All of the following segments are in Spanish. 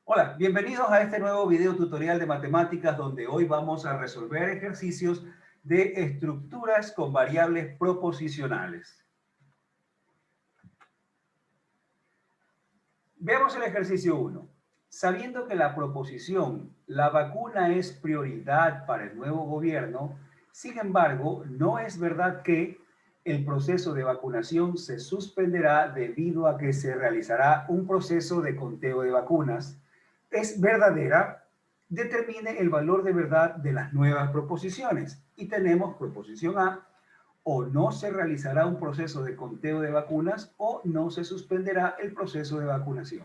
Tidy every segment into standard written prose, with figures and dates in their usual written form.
Hola, bienvenidos a este nuevo video tutorial de matemáticas donde hoy vamos a resolver ejercicios de estructuras con variables proposicionales. Veamos el ejercicio 1. Sabiendo que la proposición "la vacuna es prioridad para el nuevo gobierno", sin embargo, no es verdad que el proceso de vacunación se suspenderá debido a que se realizará un proceso de conteo de vacunas, es verdadera, determine el valor de verdad de las nuevas proposiciones. Y tenemos proposición A: o no se realizará un proceso de conteo de vacunas o no se suspenderá el proceso de vacunación.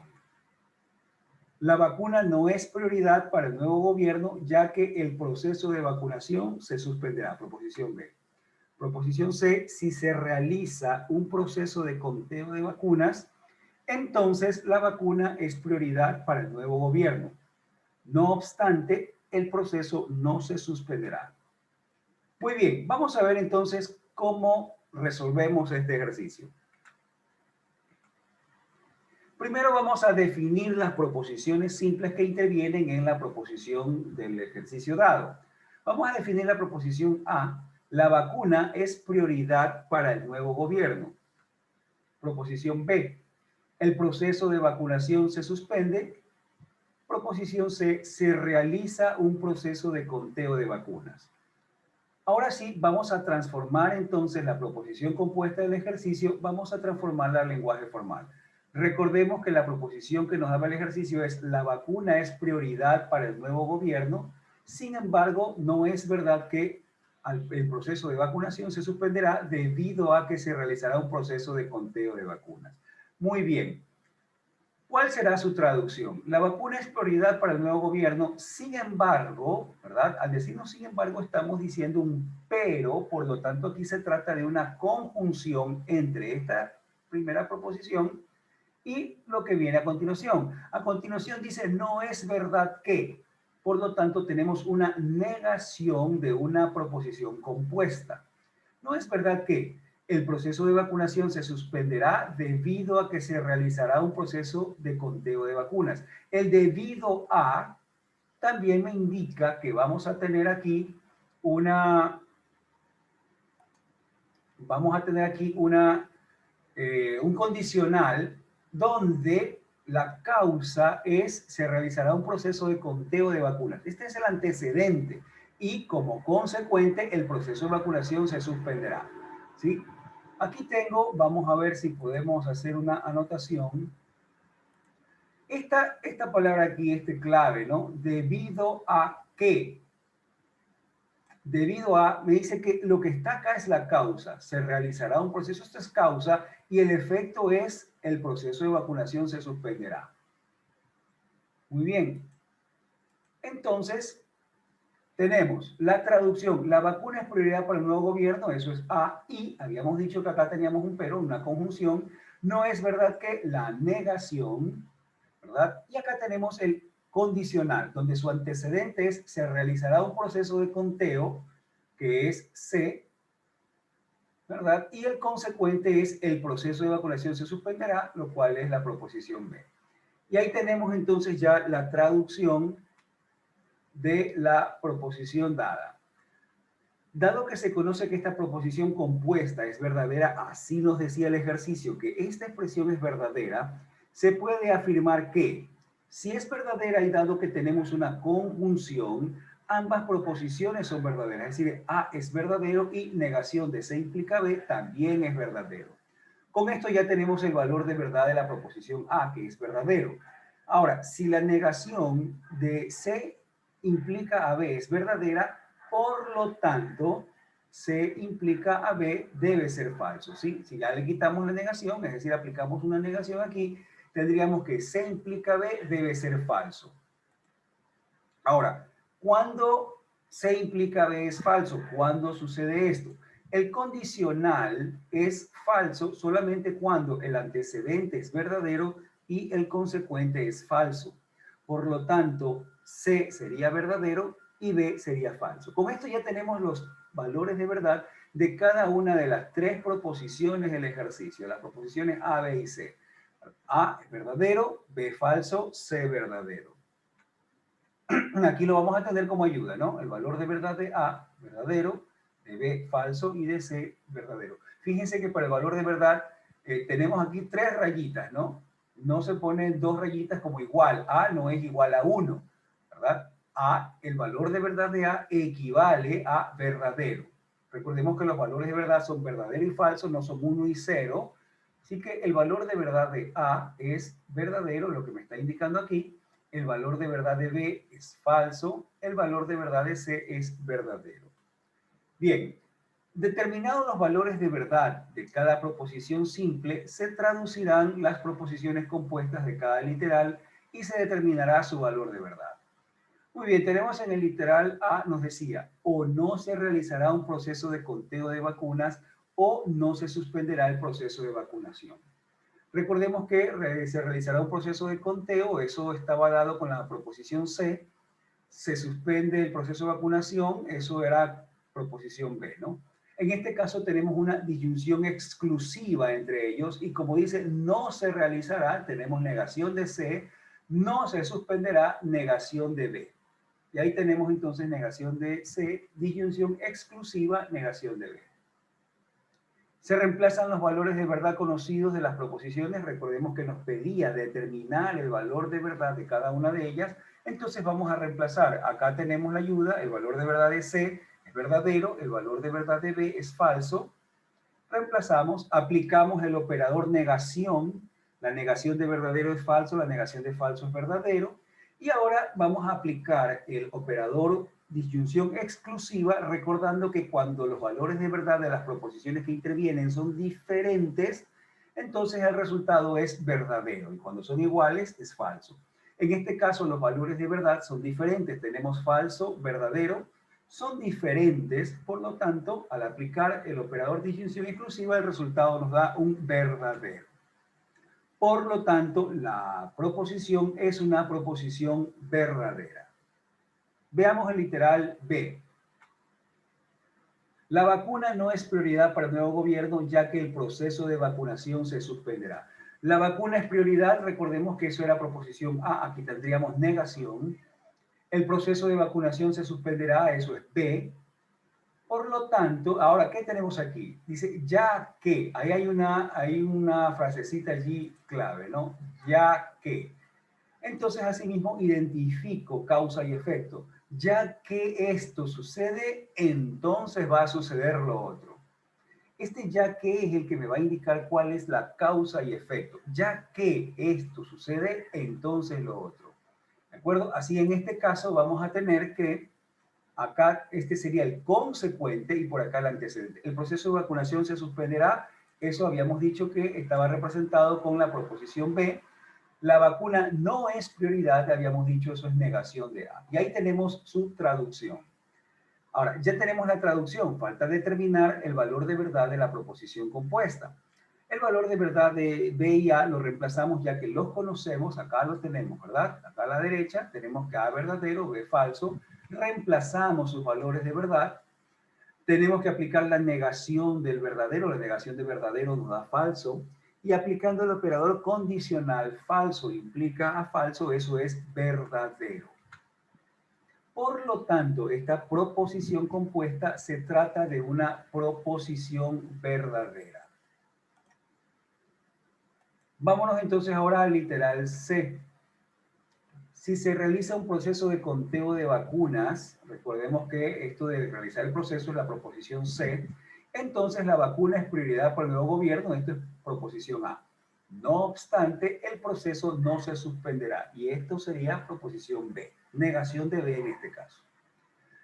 La vacuna no es prioridad para el nuevo gobierno, ya que el proceso de vacunación se suspenderá. Proposición B. Proposición C: si se realiza un proceso de conteo de vacunas, entonces la vacuna es prioridad para el nuevo gobierno. No obstante, el proceso no se suspenderá. Muy bien, vamos a ver entonces cómo resolvemos este ejercicio. Primero vamos a definir las proposiciones simples que intervienen en la proposición del ejercicio dado. Vamos a definir la proposición A: la vacuna es prioridad para el nuevo gobierno. Proposición B: el proceso de vacunación se suspende. Proposición C: se realiza un proceso de conteo de vacunas. Ahora sí, vamos a transformar entonces la proposición compuesta del ejercicio, vamos a transformarla al lenguaje formal. Recordemos que la proposición que nos daba el ejercicio es: la vacuna es prioridad para el nuevo gobierno, sin embargo, no es verdad que el proceso de vacunación se suspenderá debido a que se realizará un proceso de conteo de vacunas. Muy bien. ¿Cuál será su traducción? La vacuna es prioridad para el nuevo gobierno, sin embargo, ¿verdad? Al decirnos sin embargo, estamos diciendo un pero, por lo tanto, aquí se trata de una conjunción entre esta primera proposición y lo que viene a continuación. A continuación dice: no es verdad que. Por lo tanto, tenemos una negación de una proposición compuesta. No es verdad que el proceso de vacunación se suspenderá debido a que se realizará un proceso de conteo de vacunas. El debido a también me indica que vamos a tener aquí una, un condicional donde la causa es: se realizará un proceso de conteo de vacunas. Este es el antecedente y como consecuente el proceso de vacunación se suspenderá. ¿Sí? Aquí tengo, vamos a ver si podemos hacer una anotación. Esta palabra aquí, este clave, ¿no? Debido a que. Debido a, me dice que lo que está acá es la causa. Se realizará un proceso, esto es causa, y el efecto es: el proceso de vacunación se suspenderá. Muy bien. Entonces, tenemos la traducción: la vacuna es prioridad para el nuevo gobierno, eso es A, y habíamos dicho que acá teníamos un pero, una conjunción. No es verdad que la negación, ¿verdad? Y acá tenemos el condicional, donde su antecedente es: se realizará un proceso de conteo, que es C, ¿verdad? Y el consecuente es: el proceso de vacunación se suspenderá, lo cual es la proposición B. Y ahí tenemos entonces ya la traducción de la proposición dada. Dado que se conoce que esta proposición compuesta es verdadera, así nos decía el ejercicio que esta expresión es verdadera, se puede afirmar que, si es verdadera y dado que tenemos una conjunción, ambas proposiciones son verdaderas. Es decir, A es verdadero y negación de C implica B también es verdadero. Con esto ya tenemos el valor de verdad de la proposición A, que es verdadero. Ahora, si la negación de C implica a B es verdadera, por lo tanto, C implica a B debe ser falso, ¿sí? Si ya le quitamos la negación, es decir, aplicamos una negación aquí, tendríamos que C implica B debe ser falso. Ahora, ¿cuándo C implica B es falso? ¿Cuándo sucede esto? El condicional es falso solamente cuando el antecedente es verdadero y el consecuente es falso. Por lo tanto, C sería verdadero y B sería falso. Con esto ya tenemos los valores de verdad de cada una de las tres proposiciones del ejercicio, las proposiciones A, B y C. A es verdadero, B falso, C verdadero. Aquí lo vamos a tener como ayuda, ¿no? El valor de verdad de A, verdadero, de B, falso, y de C, verdadero. Fíjense que para el valor de verdad tenemos aquí 3 rayitas, ¿no? No se ponen 2 rayitas como igual. A no es igual a 1, ¿verdad? A, el valor de verdad de A equivale a verdadero. Recordemos que los valores de verdad son verdadero y falso, no son 1 y 0. Así que el valor de verdad de A es verdadero, lo que me está indicando aquí. El valor de verdad de B es falso, el valor de verdad de C es verdadero. Bien, determinados los valores de verdad de cada proposición simple, se traducirán las proposiciones compuestas de cada literal y se determinará su valor de verdad. Muy bien, tenemos en el literal A, nos decía, o no se realizará un proceso de conteo de vacunas o no se suspenderá el proceso de vacunación. Recordemos que se realizará un proceso de conteo, eso estaba dado con la proposición C, se suspende el proceso de vacunación, eso era proposición B, ¿no? En este caso tenemos una disyunción exclusiva entre ellos y como dice, no se realizará, tenemos negación de C, no se suspenderá, negación de B. Y ahí tenemos entonces negación de C, disyunción exclusiva, negación de B. Se reemplazan los valores de verdad conocidos de las proposiciones. Recordemos que nos pedía determinar el valor de verdad de cada una de ellas. Entonces vamos a reemplazar. Acá tenemos la ayuda. El valor de verdad de C es verdadero. El valor de verdad de B es falso. Reemplazamos. Aplicamos el operador negación. La negación de verdadero es falso. La negación de falso es verdadero. Y ahora vamos a aplicar el operador disyunción exclusiva, recordando que cuando los valores de verdad de las proposiciones que intervienen son diferentes, entonces el resultado es verdadero y cuando son iguales es falso. En este caso los valores de verdad son diferentes, tenemos falso, verdadero, son diferentes, por lo tanto, al aplicar el operador disyunción exclusiva, el resultado nos da un verdadero. Por lo tanto, la proposición es una proposición verdadera. Veamos el literal B. La vacuna no es prioridad para el nuevo gobierno ya que el proceso de vacunación se suspenderá. La vacuna es prioridad, recordemos que eso era proposición A, aquí tendríamos negación. El proceso de vacunación se suspenderá, eso es B. Por lo tanto, ahora, ¿qué tenemos aquí? Dice, ya que, ahí hay una frasecita allí clave, ¿no? Ya que. Entonces, asimismo, identifico causa y efecto. Ya que esto sucede, entonces va a suceder lo otro. Este ya que es el que me va a indicar cuál es la causa y efecto. Ya que esto sucede, entonces lo otro. ¿De acuerdo? Así en este caso vamos a tener que acá este sería el consecuente y por acá el antecedente. El proceso de vacunación se suspenderá. Eso habíamos dicho que estaba representado con la proposición B. La vacuna no es prioridad, habíamos dicho, eso es negación de A. Y ahí tenemos su traducción. Ahora, ya tenemos la traducción, falta determinar el valor de verdad de la proposición compuesta. El valor de verdad de B y A lo reemplazamos ya que los conocemos, acá los tenemos, ¿verdad? Acá a la derecha tenemos que A verdadero, B falso, reemplazamos sus valores de verdad, tenemos que aplicar la negación del verdadero, la negación de verdadero nos da falso, y aplicando el operador condicional falso implica a falso, eso es verdadero. Por lo tanto, esta proposición compuesta se trata de una proposición verdadera. Vámonos entonces ahora al literal C. Si se realiza un proceso de conteo de vacunas, recordemos que esto de realizar el proceso es la proposición C, entonces la vacuna es prioridad para el nuevo gobierno, esto es proposición A. No obstante, el proceso no se suspenderá y esto sería proposición B, negación de B en este caso.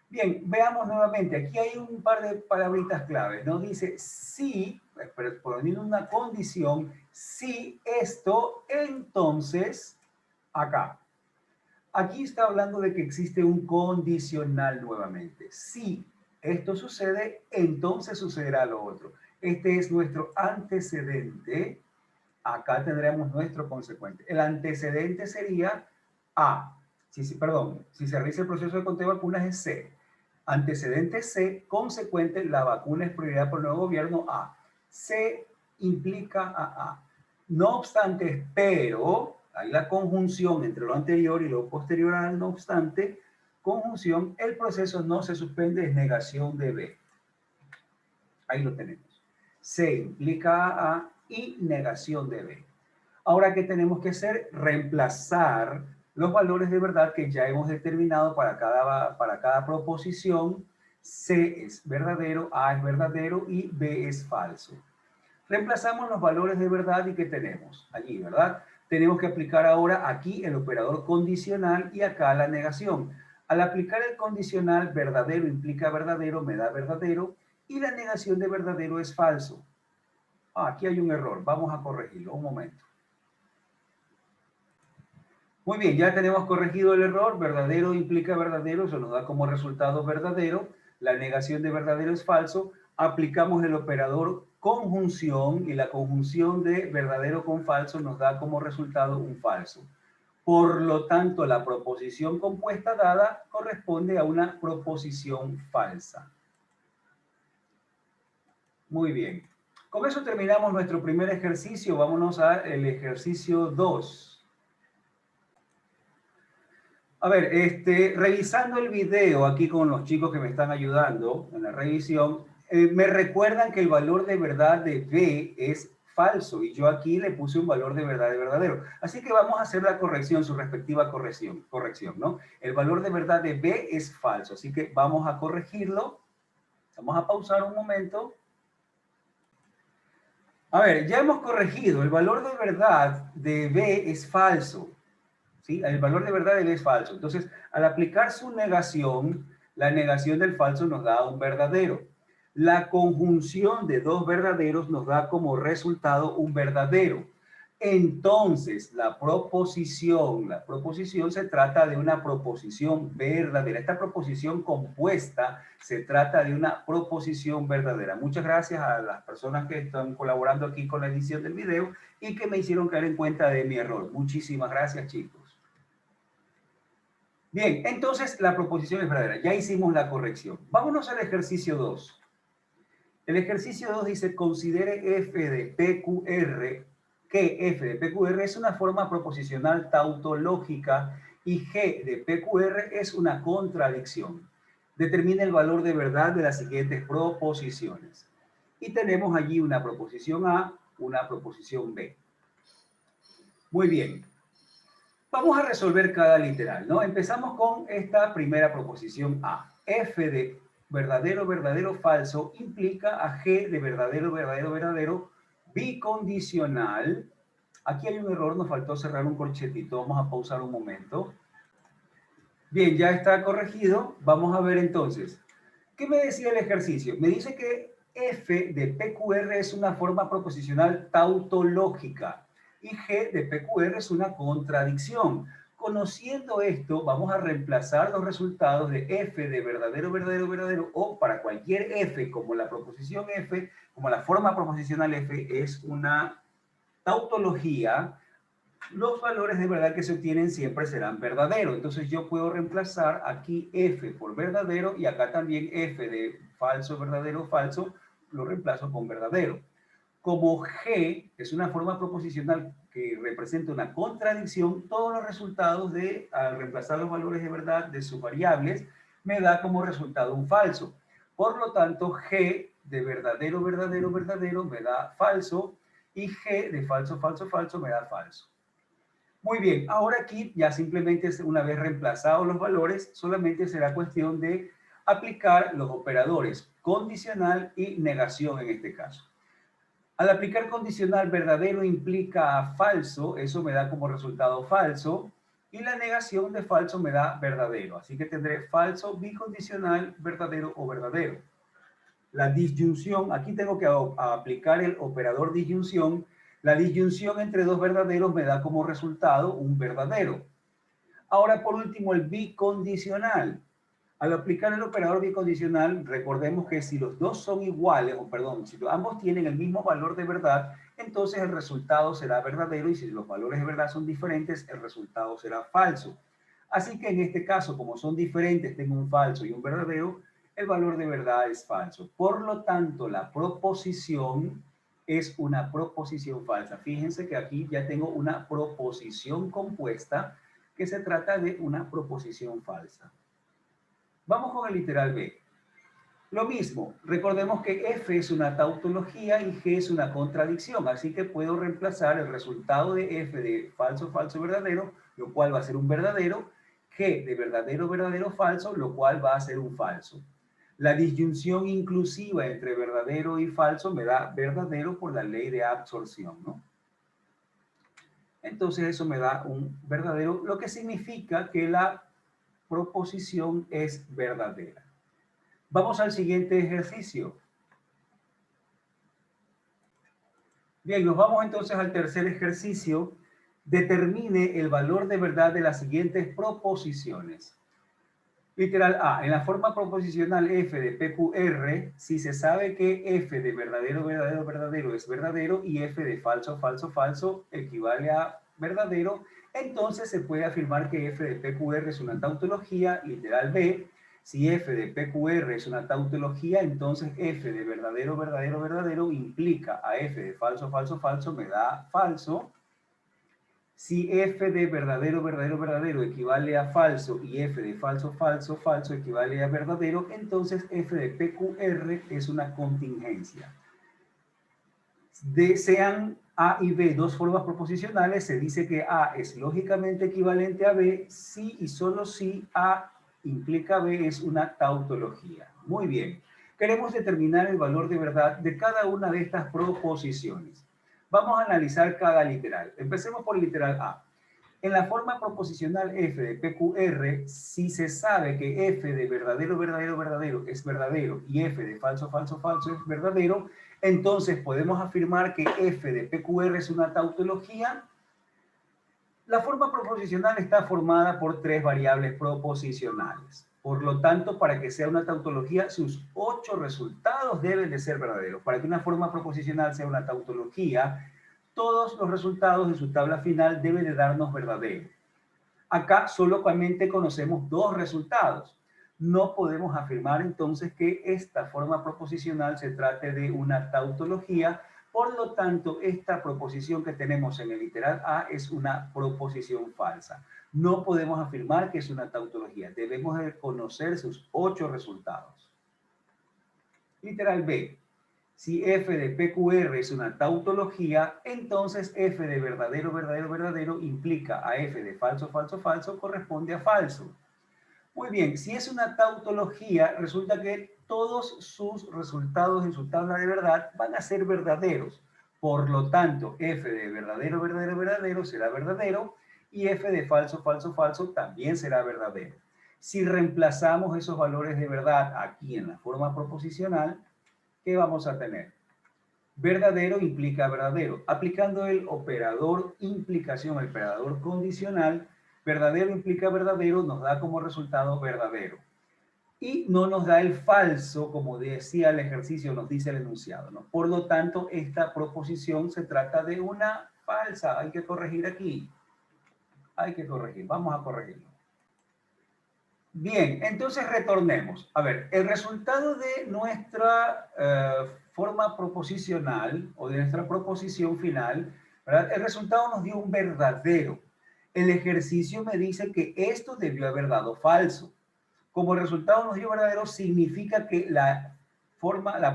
Bien, veamos nuevamente, aquí hay un par de palabritas claves, ¿no? Dice si, poniendo una condición, si esto, entonces, acá. Aquí está hablando de que existe un condicional nuevamente. Si esto sucede, entonces sucederá lo otro. Este es nuestro antecedente. Acá tendremos nuestro consecuente. El antecedente sería A. Perdón, si se realiza el proceso de conteo de vacunas es C. Antecedente C, consecuente, la vacuna es prioridad por el nuevo gobierno A. C implica a A. No obstante, pero, hay la conjunción entre lo anterior y lo posterior al no obstante, conjunción, el proceso no se suspende, es negación de B. Ahí lo tenemos. Se implica A y negación de B. Ahora, ¿qué tenemos que hacer? Reemplazar los valores de verdad que ya hemos determinado para cada proposición. C es verdadero, A es verdadero y B es falso. Reemplazamos los valores de verdad y ¿qué tenemos? Allí, ¿verdad? Tenemos que aplicar ahora aquí el operador condicional y acá la negación. Al aplicar el condicional, verdadero implica verdadero, me da verdadero, y la negación de verdadero es falso. Aquí hay un error, vamos a corregirlo, un momento. Muy bien, ya tenemos corregido el error, verdadero implica verdadero, eso nos da como resultado verdadero, la negación de verdadero es falso, aplicamos el operador conjunción y la conjunción de verdadero con falso nos da como resultado un falso. Por lo tanto, la proposición compuesta dada corresponde a una proposición falsa. Muy bien. Con eso terminamos nuestro primer ejercicio. Vámonos al ejercicio 2. A ver, revisando el video aquí con los chicos que me están ayudando en la revisión, me recuerdan que el valor de verdad de B es falso y yo aquí le puse un valor de verdad de verdadero. Así que vamos a hacer la corrección, su respectiva corrección, ¿no? El valor de verdad de B es falso, así que vamos a corregirlo. Vamos a pausar un momento. A ver, ya hemos corregido. El valor de verdad de B es falso. ¿Sí? El valor de verdad de B es falso. Entonces, al aplicar su negación, la negación del falso nos da un verdadero. La conjunción de dos verdaderos nos da como resultado un verdadero. Entonces, la proposición se trata de una proposición verdadera. Esta proposición compuesta se trata de una proposición verdadera. Muchas gracias a las personas que están colaborando aquí con la edición del video y que me hicieron caer en cuenta de mi error. Muchísimas gracias, chicos. Bien, entonces la proposición es verdadera. Ya hicimos la corrección. Vámonos al ejercicio 2. El ejercicio 2 dice, considere f de PQR, que f de PQR es una forma proposicional tautológica y g de PQR es una contradicción. Determine el valor de verdad de las siguientes proposiciones. Y tenemos allí una proposición A, una proposición B. Muy bien. Vamos a resolver cada literal, ¿no? Empezamos con esta primera proposición A. F de verdadero, verdadero, falso implica a G de verdadero, verdadero, verdadero, bicondicional. Aquí hay un error, nos faltó cerrar un corchetito. Vamos a pausar un momento. Bien, ya está corregido. Vamos a ver entonces. ¿Qué me decía el ejercicio? Me dice que F de PQR es una forma proposicional tautológica y G de PQR es una contradicción. Conociendo esto, vamos a reemplazar los resultados de F de verdadero, verdadero, verdadero o para cualquier F, como la proposición F, como la forma proposicional F es una tautología, los valores de verdad que se obtienen siempre serán verdaderos. Entonces yo puedo reemplazar aquí F por verdadero y acá también F de falso, verdadero, falso, lo reemplazo con verdadero. Como G es una forma proposicional que representa una contradicción, todos los resultados de, al reemplazar los valores de verdad de sus variables, me da como resultado un falso. Por lo tanto, G de verdadero, verdadero, verdadero me da falso y G de falso, falso, falso me da falso. Muy bien, ahora aquí ya simplemente una vez reemplazados los valores, solamente será cuestión de aplicar los operadores condicional y negación en este caso. Al aplicar condicional verdadero implica falso, eso me da como resultado falso, y la negación de falso me da verdadero. Así que tendré falso, bicondicional, verdadero o verdadero. La disyunción, aquí tengo que aplicar el operador disyunción. La disyunción entre dos verdaderos me da como resultado un verdadero. Ahora, por último, el bicondicional. Al aplicar el operador bicondicional, recordemos que si los dos son iguales, o perdón, si ambos tienen el mismo valor de verdad, entonces el resultado será verdadero y si los valores de verdad son diferentes, el resultado será falso. Así que en este caso, como son diferentes, tengo un falso y un verdadero, el valor de verdad es falso. Por lo tanto, la proposición es una proposición falsa. Fíjense que aquí ya tengo una proposición compuesta que se trata de una proposición falsa. Vamos con el literal B. Lo mismo, recordemos que F es una tautología y G es una contradicción, así que puedo reemplazar el resultado de F de falso, falso, verdadero, lo cual va a ser un verdadero, G de verdadero, verdadero, falso, lo cual va a ser un falso. La disyunción inclusiva entre verdadero y falso me da verdadero por la ley de absorción, ¿no? Entonces eso me da un verdadero, lo que significa que la proposición es verdadera. Vamos al siguiente ejercicio. Bien, nos vamos entonces al tercer ejercicio. Determine el valor de verdad de las siguientes proposiciones. Literal A, en la forma proposicional F de PQR, si se sabe que F de verdadero, verdadero, verdadero es verdadero y F de falso, falso, falso equivale a verdadero, entonces se puede afirmar que F de PQR es una tautología. Literal B, si F de PQR es una tautología, entonces F de verdadero, verdadero, verdadero implica a F de falso, falso, falso, me da falso. Si F de verdadero, verdadero, verdadero equivale a falso y F de falso, falso, falso equivale a verdadero, entonces F de PQR es una contingencia. Sean A y B dos formas proposicionales, se dice que A es lógicamente equivalente a B si y solo si A implica B es una tautología. Muy bien. Queremos determinar el valor de verdad de cada una de estas proposiciones. Vamos a analizar cada literal. Empecemos por el literal A. En la forma proposicional F de PQR, si se sabe que F de verdadero, verdadero, verdadero es verdadero y F de falso, falso, falso es verdadero, entonces podemos afirmar que F de PQR es una tautología. La forma proposicional está formada por tres variables proposicionales. Por lo tanto, para que sea una tautología, sus 8 resultados deben de ser verdaderos. Para que una forma proposicional sea una tautología, todos los resultados de su tabla final deben de darnos verdadero. Acá solamente conocemos 2 resultados. No podemos afirmar entonces que esta forma proposicional se trate de una tautología. Por lo tanto, esta proposición que tenemos en el literal A es una proposición falsa. No podemos afirmar que es una tautología. Debemos de conocer sus 8 resultados. Literal B. Si F de PQR es una tautología, entonces F de verdadero, verdadero, verdadero implica a F de falso, falso, falso corresponde a falso. Muy bien, si es una tautología, resulta que todos sus resultados en su tabla de verdad van a ser verdaderos. Por lo tanto, F de verdadero, verdadero, verdadero será verdadero y F de falso, falso, falso también será verdadero. Si reemplazamos esos valores de verdad aquí en la forma proposicional, ¿qué vamos a tener? Verdadero implica verdadero. Aplicando el operador implicación, el operador condicional, verdadero implica verdadero, nos da como resultado verdadero. Y no nos da el falso, como decía el ejercicio, nos dice el enunciado, ¿no? Por lo tanto, esta proposición se trata de una falsa. Hay que corregir aquí. Hay que corregir. Vamos a corregirlo. Bien, entonces retornemos. A ver, el resultado de nuestra forma proposicional o de nuestra proposición final, ¿verdad? El resultado nos dio un verdadero. El ejercicio me dice que esto debió haber dado falso. Como el resultado nos dio verdadero, significa que la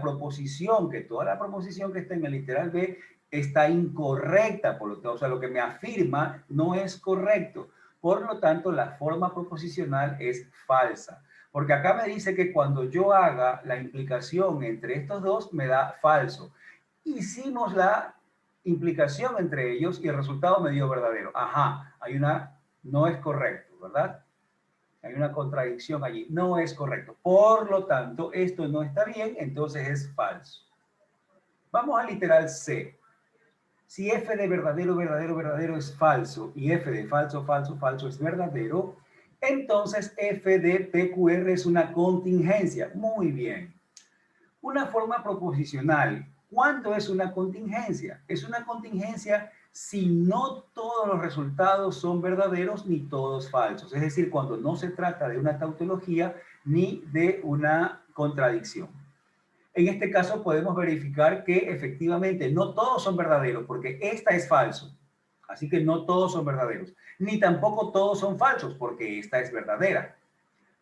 proposición, que toda la proposición que está en el literal B está incorrecta, por lo tanto, o sea, lo que me afirma no es correcto. Por lo tanto, la forma proposicional es falsa. Porque acá me dice que cuando yo haga la implicación entre estos dos, me da falso. Hicimos la implicación entre ellos y el resultado me dio verdadero. Ajá, no es correcto, ¿verdad? Hay una contradicción allí. No es correcto. Por lo tanto, esto no está bien, entonces es falso. Vamos al literal C. Si F de verdadero, verdadero, verdadero es falso y F de falso, falso, falso es verdadero, entonces F de PQR es una contingencia. Muy bien. Una forma proposicional. ¿Cuándo es una contingencia? Es una contingencia si no todos los resultados son verdaderos ni todos falsos. Es decir, cuando no se trata de una tautología ni de una contradicción. En este caso podemos verificar que efectivamente no todos son verdaderos, porque esta es falso. Así que no todos son verdaderos. Ni tampoco todos son falsos, porque esta es verdadera.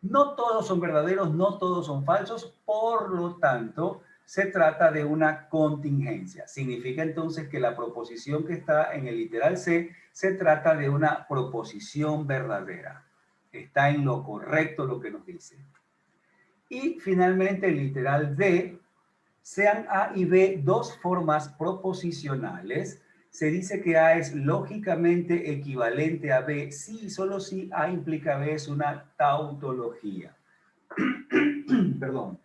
No todos son verdaderos, no todos son falsos, por lo tanto, se trata de una contingencia. Significa entonces que la proposición que está en el literal C se trata de una proposición verdadera. Está en lo correcto lo que nos dice. Y finalmente el literal D, sean A y B dos formas proposicionales, se dice que A es lógicamente equivalente a B si y solo si A implica B es una tautología. Perdón.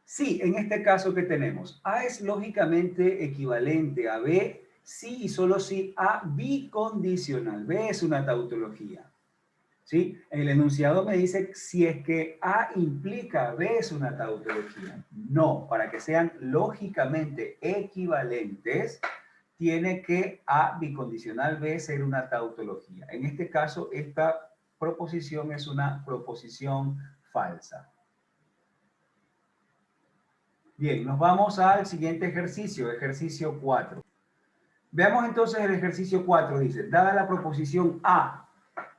Sí, en este caso que tenemos, A es lógicamente equivalente a B si y solo si A bicondicional. B es una tautología. ¿Sí? El enunciado me dice si es que A implica B es una tautología. No, para que sean lógicamente equivalentes, tiene que A bicondicional B ser una tautología. En este caso, esta proposición es una proposición falsa. Bien, nos vamos al siguiente ejercicio, ejercicio 4. Veamos entonces el ejercicio 4, dice, dada la proposición A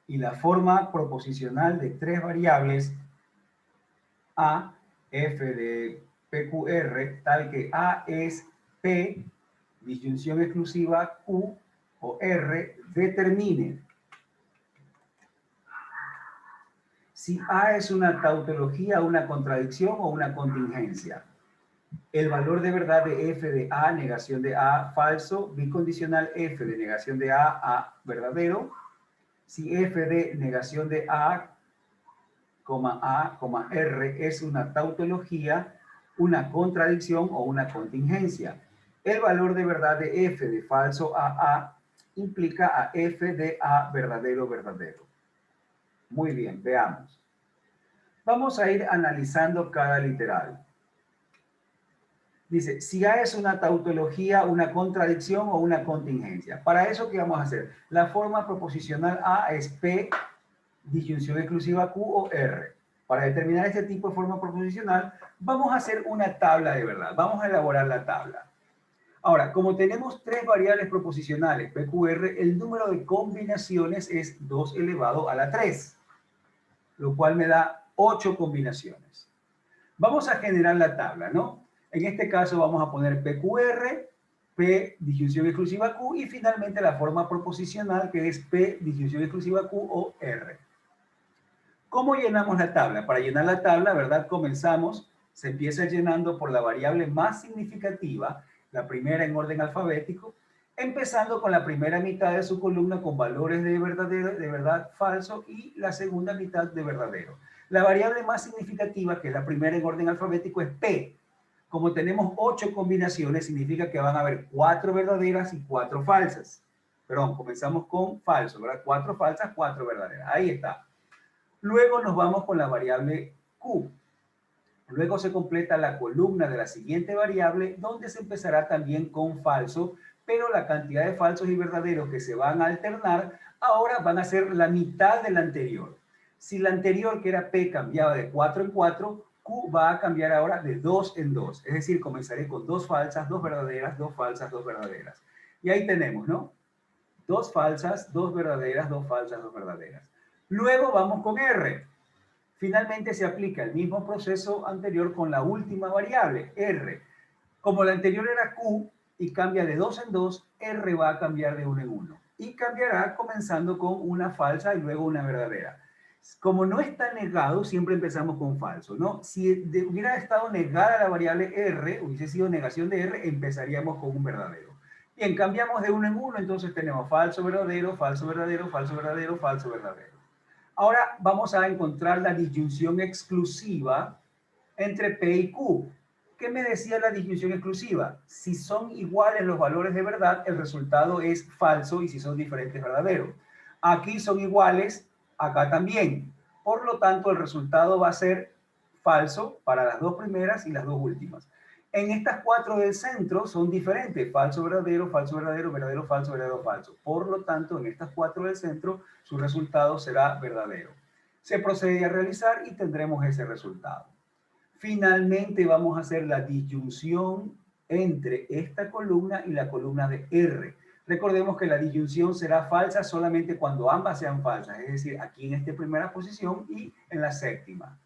y la forma proposicional de tres variables A, F de PQR, tal que A es P, disyunción exclusiva Q o R, determine si A es una tautología, una contradicción o una contingencia. El valor de verdad de F de A, negación de A, falso, bicondicional F de negación de A, verdadero. Si F de negación de A, R es una tautología, una contradicción o una contingencia. El valor de verdad de F de falso a implica a F de A verdadero, verdadero. Muy bien, veamos. Vamos a ir analizando cada literal. Dice, si A es una tautología, una contradicción o una contingencia. Para eso, ¿qué vamos a hacer? La forma proposicional A es P, disyunción exclusiva Q o R. Para determinar este tipo de forma proposicional, vamos a hacer una tabla de verdad. Vamos a elaborar la tabla. Ahora, como tenemos tres variables proposicionales, PQR, el número de combinaciones es 2 elevado a la 3, lo cual me da 8 combinaciones. Vamos a generar la tabla, ¿no? En este caso vamos a poner PQR, P, disyunción exclusiva Q, y finalmente la forma proposicional que es P, disyunción exclusiva Q o R. ¿Cómo llenamos la tabla? Para llenar la tabla, ¿verdad? Comenzamos, se empieza llenando por la variable más significativa, la primera en orden alfabético, empezando con la primera mitad de su columna con valores de verdadero, de verdad, falso, y la segunda mitad de verdadero. La variable más significativa, que es la primera en orden alfabético, es P. Como tenemos 8 combinaciones, significa que van a haber 4 verdaderas y 4 falsas. Perdón, comenzamos con falso, ¿verdad? 4 falsas, 4 verdaderas. Ahí está. Luego nos vamos con la variable Q. Luego se completa la columna de la siguiente variable, donde se empezará también con falso, pero la cantidad de falsos y verdaderos que se van a alternar ahora van a ser la mitad de la anterior. Si la anterior, que era P, cambiaba de 4 en 4, Q va a cambiar ahora de 2 en 2. Es decir, comenzaré con 2 falsas, 2 verdaderas, 2 falsas, 2 verdaderas. Y ahí tenemos, ¿no? 2 falsas, 2 verdaderas, 2 falsas, 2 verdaderas. Luego vamos con R. Finalmente se aplica el mismo proceso anterior con la última variable, R. Como la anterior era Q y cambia de 2 en 2, R va a cambiar de 1 en 1. Y cambiará comenzando con una falsa y luego una verdadera. Como no está negado, siempre empezamos con falso, ¿no? Si hubiera estado negada la variable R, hubiese sido negación de R, empezaríamos con un verdadero. Bien, cambiamos de 1 en 1, entonces tenemos falso, verdadero, falso, verdadero, falso, verdadero, falso, verdadero. Ahora vamos a encontrar la disyunción exclusiva entre P y Q. ¿Qué me decía la disyunción exclusiva? Si son iguales los valores de verdad, el resultado es falso, y si son diferentes, verdadero. Aquí son iguales, acá también. Por lo tanto, el resultado va a ser falso para las dos primeras y las dos últimas. En estas 4 del centro son diferentes, falso, verdadero, verdadero, falso, verdadero, falso. Por lo tanto, en estas 4 del centro, su resultado será verdadero. Se procede a realizar y tendremos ese resultado. Finalmente vamos a hacer la disyunción entre esta columna y la columna de R. Recordemos que la disyunción será falsa solamente cuando ambas sean falsas, es decir, aquí en esta primera posición y en la séptima.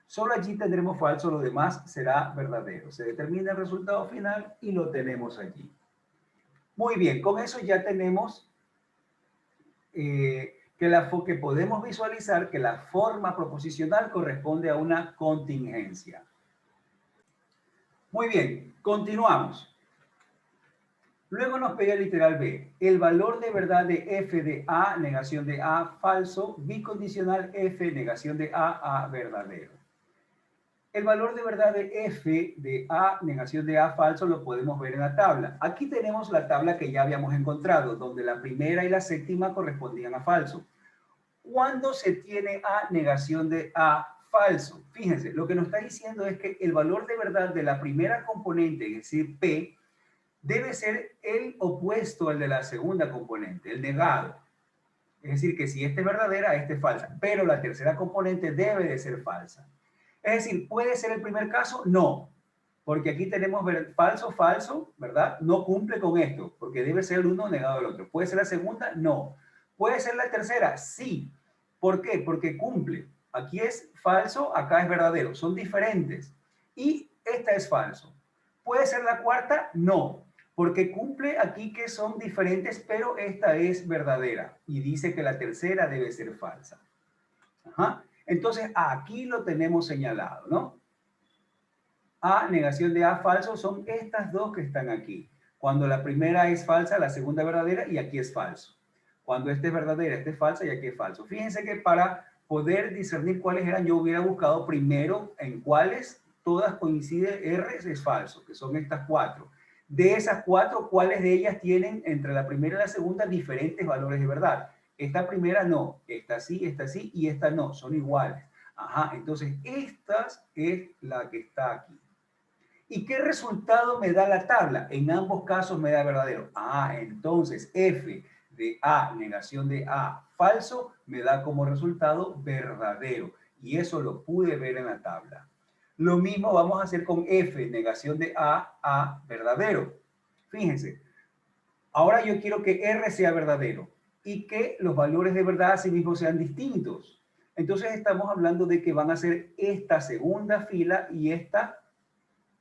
Solo allí tendremos falso, lo demás será verdadero. Se determina el resultado final y lo tenemos allí. Muy bien, con eso ya tenemos que podemos visualizar que la forma proposicional corresponde a una contingencia. Muy bien, continuamos. Luego nos pega el literal B. El valor de verdad de f de A, negación de A, falso, bicondicional f, negación de A verdadero. El valor de verdad de f de A, negación de A, falso, lo podemos ver en la tabla. Aquí tenemos la tabla que ya habíamos encontrado, donde la primera y la séptima correspondían a falso. ¿Cuándo se tiene A, negación de A, falso? Fíjense, lo que nos está diciendo es que el valor de verdad de la primera componente, es decir, P, debe ser el opuesto al de la segunda componente, el negado. Es decir, que si esta es verdadera, esta es falsa. Pero la tercera componente debe de ser falsa. Es decir, ¿puede ser el primer caso? No. Porque aquí tenemos falso, falso, ¿verdad? No cumple con esto, porque debe ser el uno negado al otro. ¿Puede ser la segunda? No. ¿Puede ser la tercera? Sí. ¿Por qué? Porque cumple. Aquí es falso, acá es verdadero. Son diferentes. Y esta es falso. ¿Puede ser la cuarta? No. Porque cumple aquí que son diferentes, pero esta es verdadera. Y dice que la tercera debe ser falsa. Ajá. Entonces, aquí lo tenemos señalado, ¿no? A, negación de A, falso, son estas dos que están aquí. Cuando la primera es falsa, la segunda es verdadera y aquí es falso. Cuando esta es verdadera, esta es falsa y aquí es falso. Fíjense que para poder discernir cuáles eran, yo hubiera buscado primero en cuáles todas coinciden R es falso, que son estas cuatro. De esas cuatro, ¿cuáles de ellas tienen entre la primera y la segunda diferentes valores de verdad? Esta primera no, esta sí y esta no, son iguales. Ajá, entonces esta es la que está aquí. ¿Y qué resultado me da la tabla? En ambos casos me da verdadero. Ah, entonces f de A, negación de A, falso, me da como resultado verdadero. Y eso lo pude ver en la tabla. Lo mismo vamos a hacer con f, negación de A, verdadero. Fíjense, ahora yo quiero que R sea verdadero y que los valores de verdad a sí mismos sean distintos. Entonces estamos hablando de que van a ser esta segunda fila y esta,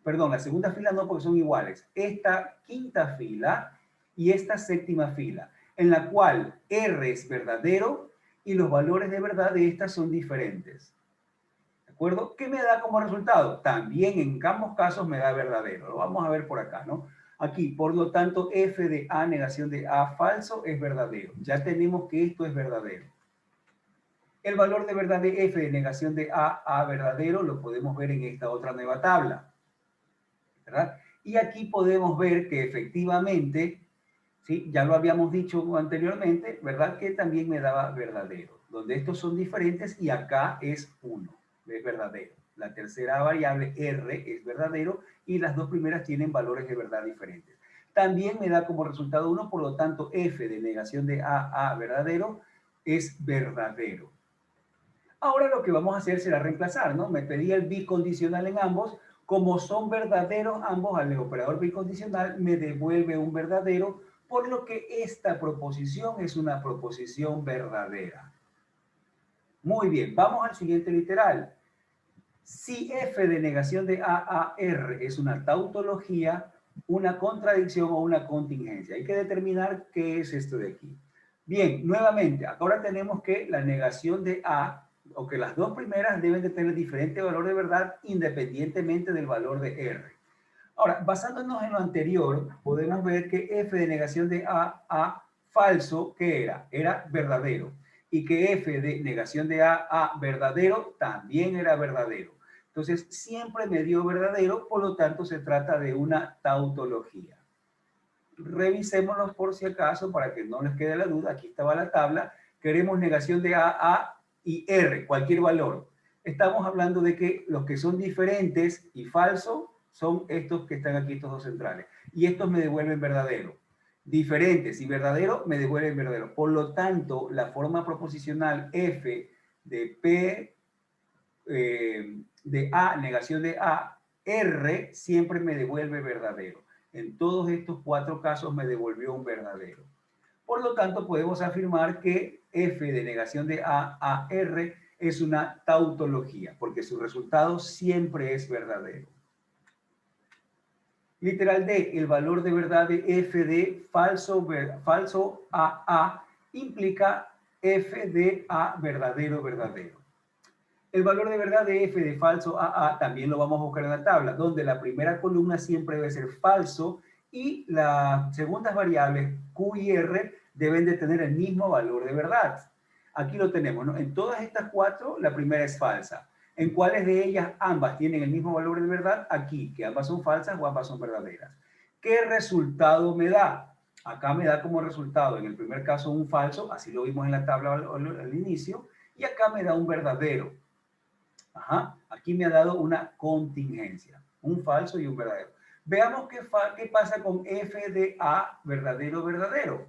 perdón, la segunda fila no porque son iguales, esta quinta fila y esta séptima fila, en la cual R es verdadero y los valores de verdad de estas son diferentes. ¿De acuerdo? ¿Qué me da como resultado? También en ambos casos me da verdadero. Lo vamos a ver por acá, ¿no? Aquí, por lo tanto, f de A, negación de A, falso, es verdadero. Ya tenemos que esto es verdadero. El valor de verdad de f de negación de A, verdadero, lo podemos ver en esta otra nueva tabla, ¿verdad? Y aquí podemos ver que efectivamente, ¿sí? Ya lo habíamos dicho anteriormente, ¿verdad? Que también me daba verdadero, donde estos son diferentes y acá es 1, es verdadero. La tercera variable R es verdadero y las dos primeras tienen valores de verdad diferentes. También me da como resultado 1, por lo tanto f de negación de A, verdadero, es verdadero. Ahora lo que vamos a hacer será reemplazar, ¿no? Me pedía el bicondicional en ambos. Como son verdaderos ambos, al operador bicondicional me devuelve un verdadero, por lo que esta proposición es una proposición verdadera. Muy bien, vamos al siguiente literal. Si f de negación de A, R es una tautología, una contradicción o una contingencia. Hay que determinar qué es esto de aquí. Bien, nuevamente, ahora tenemos que la negación de A, o que las dos primeras deben de tener diferente valor de verdad independientemente del valor de R. Ahora, basándonos en lo anterior, podemos ver que f de negación de A, falso, ¿qué era? Era verdadero. Y que f de negación de A, verdadero, también era verdadero. Entonces, siempre me dio verdadero, por lo tanto, se trata de una tautología. Revisémoslos por si acaso, para que no les quede la duda. Aquí estaba la tabla. Queremos negación de A y R, cualquier valor. Estamos hablando de que los que son diferentes y falso son estos que están aquí, estos dos centrales. Y estos me devuelven verdadero. Diferentes y verdadero me devuelven verdadero. Por lo tanto, la forma proposicional F de P de A, negación de A, R siempre me devuelve verdadero. En todos estos 4 casos me devolvió un verdadero. Por lo tanto, podemos afirmar que F de negación de A R es una tautología, porque su resultado siempre es verdadero. Literal D, el valor de verdad de F de falso A implica F de A verdadero verdadero. El valor de verdad de F de falso AA también lo vamos a buscar en la tabla, donde la primera columna siempre debe ser falso y las segundas variables Q y R deben de tener el mismo valor de verdad. Aquí lo tenemos, ¿no? En todas estas 4, la primera es falsa. ¿En cuáles de ellas ambas tienen el mismo valor de verdad? Aquí, que ambas son falsas o ambas son verdaderas. ¿Qué resultado me da? Acá me da como resultado, en el primer caso, un falso, así lo vimos en la tabla al inicio, y acá me da un verdadero. Ajá, aquí me ha dado una contingencia, un falso y un verdadero. Veamos qué pasa con F de A verdadero, verdadero.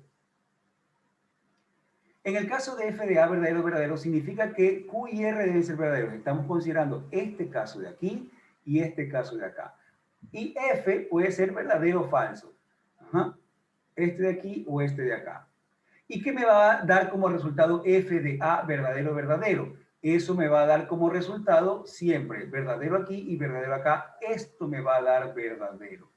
En el caso de F de A verdadero, verdadero, significa que Q y R deben ser verdaderos. Estamos considerando este caso de aquí y este caso de acá. Y F puede ser verdadero o falso. Ajá. Este de aquí o este de acá. ¿Y qué me va a dar como resultado F de A verdadero, verdadero? Eso me va a dar como resultado siempre verdadero aquí y verdadero acá. Esto me va a dar verdadero.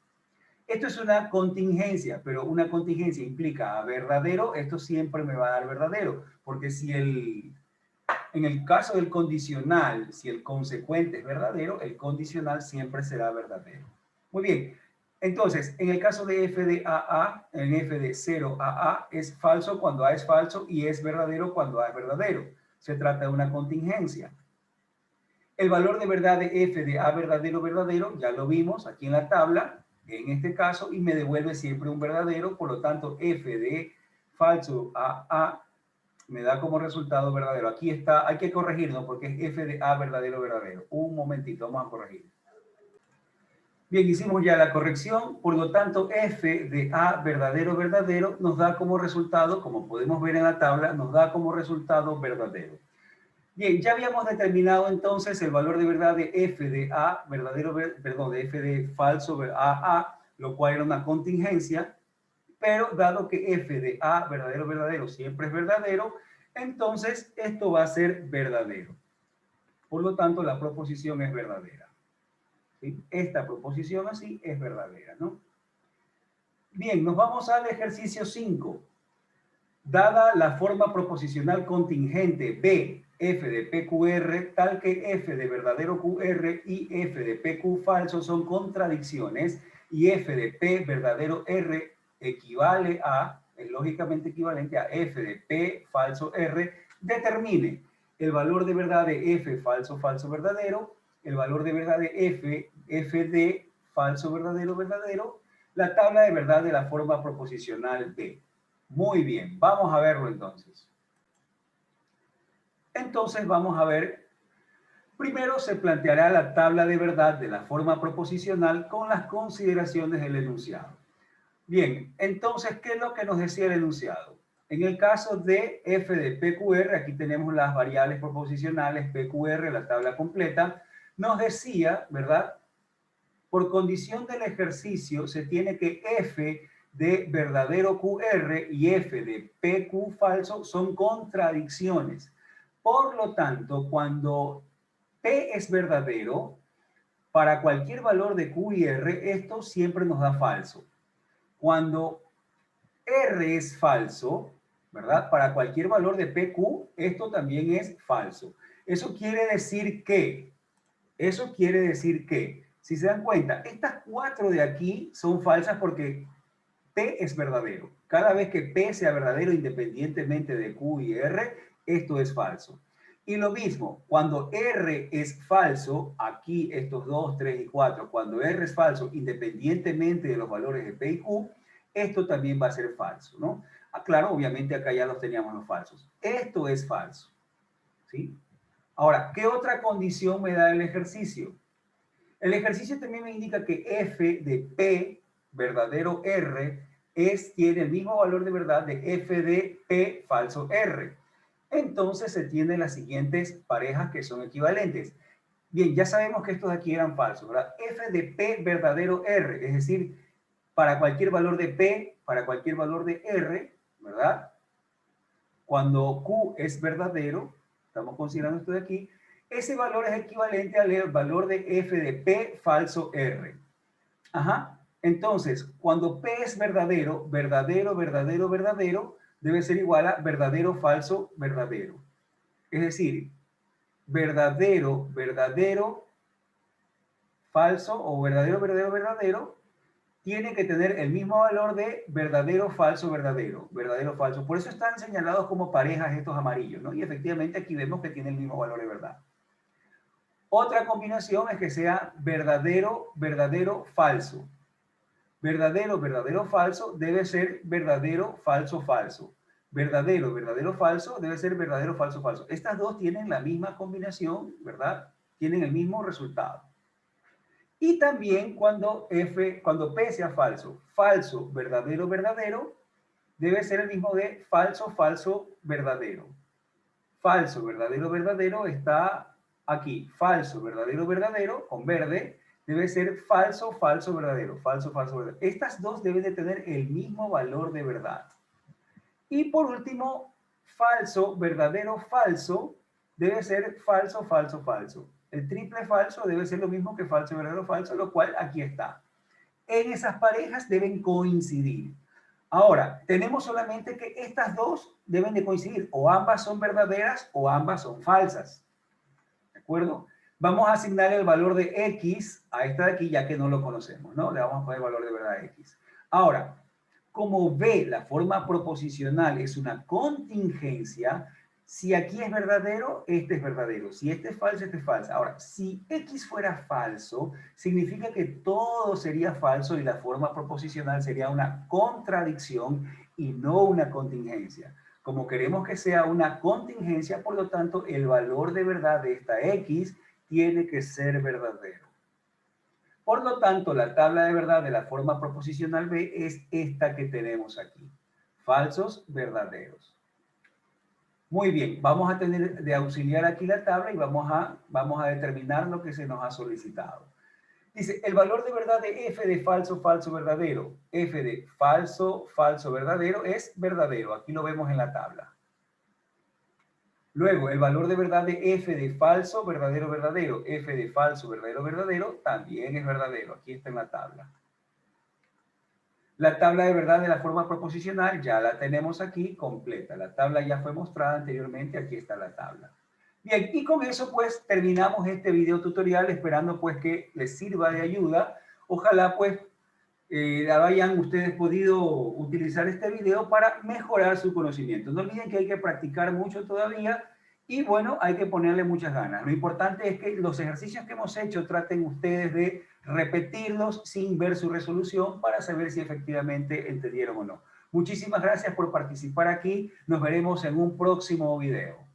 Esto es una contingencia, pero una contingencia implica verdadero, esto siempre me va a dar verdadero, porque si en el caso del condicional, si el consecuente es verdadero, el condicional siempre será verdadero. Muy bien, entonces, en el caso de f de AA, en f de 0 a A es falso cuando A es falso y es verdadero cuando A es verdadero. Se trata de una contingencia. El valor de verdad de f de A verdadero, verdadero, ya lo vimos aquí en la tabla, en este caso, y me devuelve siempre un verdadero, por lo tanto, f de falso a A me da como resultado verdadero. Aquí está, hay que corregirlo porque es f de A verdadero, verdadero. Un momentito, vamos a corregir. Bien, hicimos ya la corrección, por lo tanto, f de A verdadero, verdadero nos da como resultado, como podemos ver en la tabla, nos da como resultado verdadero. Bien, ya habíamos determinado entonces el valor de verdad de f de A verdadero, perdón, de f de falso a, lo cual era una contingencia, pero dado que f de A verdadero, verdadero siempre es verdadero, entonces esto va a ser verdadero. Por lo tanto, la proposición es verdadera. ¿Sí? Esta proposición así es verdadera, ¿no? Bien, nos vamos al ejercicio 5. Dada la forma proposicional contingente B, f de PQR, tal que f de verdadero QR y f de PQ falso son contradicciones y f de P verdadero R equivale a, es lógicamente equivalente a f de P falso R, determine el valor de verdad de f falso falso verdadero, el valor de verdad de f de falso verdadero verdadero, la tabla de verdad de la forma proposicional B. Muy bien, vamos a verlo entonces. Entonces vamos a ver, primero se planteará la tabla de verdad de la forma proposicional con las consideraciones del enunciado. Bien, entonces, ¿qué es lo que nos decía el enunciado? En el caso de f de PQR, aquí tenemos las variables proposicionales PQR, la tabla completa, nos decía, ¿verdad? Por condición del ejercicio se tiene que f de verdadero QR y f de PQ falso son contradicciones. Por lo tanto, cuando P es verdadero, para cualquier valor de Q y R, esto siempre nos da falso. Cuando R es falso, ¿verdad? Para cualquier valor de PQ, esto también es falso. Eso quiere decir que, si se dan cuenta, estas 4 de aquí son falsas porque P es verdadero. Cada vez que P sea verdadero independientemente de Q y R, esto es falso. Y lo mismo, cuando R es falso, aquí estos 2, 3 y 4, cuando R es falso independientemente de los valores de P y Q, esto también va a ser falso, ¿no? Ah, claro, obviamente acá ya los teníamos los falsos. Esto es falso, ¿sí? Ahora, ¿qué otra condición me da el ejercicio? El ejercicio también me indica que f de P, verdadero R, tiene el mismo valor de verdad de f de P, falso R. Entonces se tienen las siguientes parejas que son equivalentes. Bien, ya sabemos que estos de aquí eran falsos, ¿verdad? F de P verdadero R, es decir, para cualquier valor de P, para cualquier valor de R, ¿verdad? Cuando Q es verdadero, estamos considerando esto de aquí, ese valor es equivalente al valor de F de P falso R. Ajá. Entonces, cuando P es verdadero, verdadero, verdadero, verdadero, debe ser igual a verdadero, falso, verdadero. Es decir, verdadero, verdadero, falso o verdadero, verdadero, verdadero, tiene que tener el mismo valor de verdadero, falso, verdadero, verdadero, falso. Por eso están señalados como parejas estos amarillos, ¿no? Y efectivamente aquí vemos que tiene el mismo valor de verdad. Otra combinación es que sea verdadero, verdadero, falso. Verdadero, verdadero, falso debe ser verdadero, falso, falso. Verdadero, verdadero, falso debe ser verdadero, falso, falso. Estas dos tienen la misma combinación, ¿verdad? Tienen el mismo resultado. Y también cuando P sea falso, falso, verdadero, verdadero, debe ser el mismo de falso, falso, verdadero. Falso, verdadero, verdadero está aquí. Falso, verdadero, verdadero, con verde, debe ser falso, falso, verdadero. Falso, falso, verdadero. Estas dos deben de tener el mismo valor de verdad. Y por último, falso, verdadero, falso, debe ser falso, falso, falso. El triple falso debe ser lo mismo que falso, verdadero, falso, lo cual aquí está. En esas parejas deben coincidir. Ahora, tenemos solamente que estas dos deben de coincidir, o ambas son verdaderas o ambas son falsas. ¿De acuerdo? Vamos a asignar el valor de X a esta de aquí, ya que no lo conocemos, ¿no? Le vamos a poner el valor de verdad X. Ahora, como B, la forma proposicional es una contingencia, si aquí es verdadero, este es verdadero. Si este es falso, este es falso. Ahora, si X fuera falso, significa que todo sería falso y la forma proposicional sería una contradicción y no una contingencia. Como queremos que sea una contingencia, por lo tanto, el valor de verdad de esta X tiene que ser verdadero. Por lo tanto, la tabla de verdad de la forma proposicional B es esta que tenemos aquí. Falsos, verdaderos. Muy bien, vamos a tener de auxiliar aquí la tabla y vamos a determinar lo que se nos ha solicitado. Dice, el valor de verdad de F de falso, falso, verdadero. F de falso, falso, verdadero es verdadero. Aquí lo vemos en la tabla. Luego, el valor de verdad de F de falso, verdadero, verdadero. F de falso, verdadero, verdadero, también es verdadero. Aquí está en la tabla. La tabla de verdad de la forma proposicional ya la tenemos aquí completa. La tabla ya fue mostrada anteriormente. Aquí está la tabla. Bien, y con eso pues terminamos este video tutorial, esperando pues que les sirva de ayuda. Ojalá pues hayan ustedes podido utilizar este video para mejorar su conocimiento. No olviden que hay que practicar mucho todavía y bueno, hay que ponerle muchas ganas. Lo importante es que los ejercicios que hemos hecho traten ustedes de repetirlos sin ver su resolución para saber si efectivamente entendieron o no. Muchísimas gracias por participar aquí. Nos veremos en un próximo video.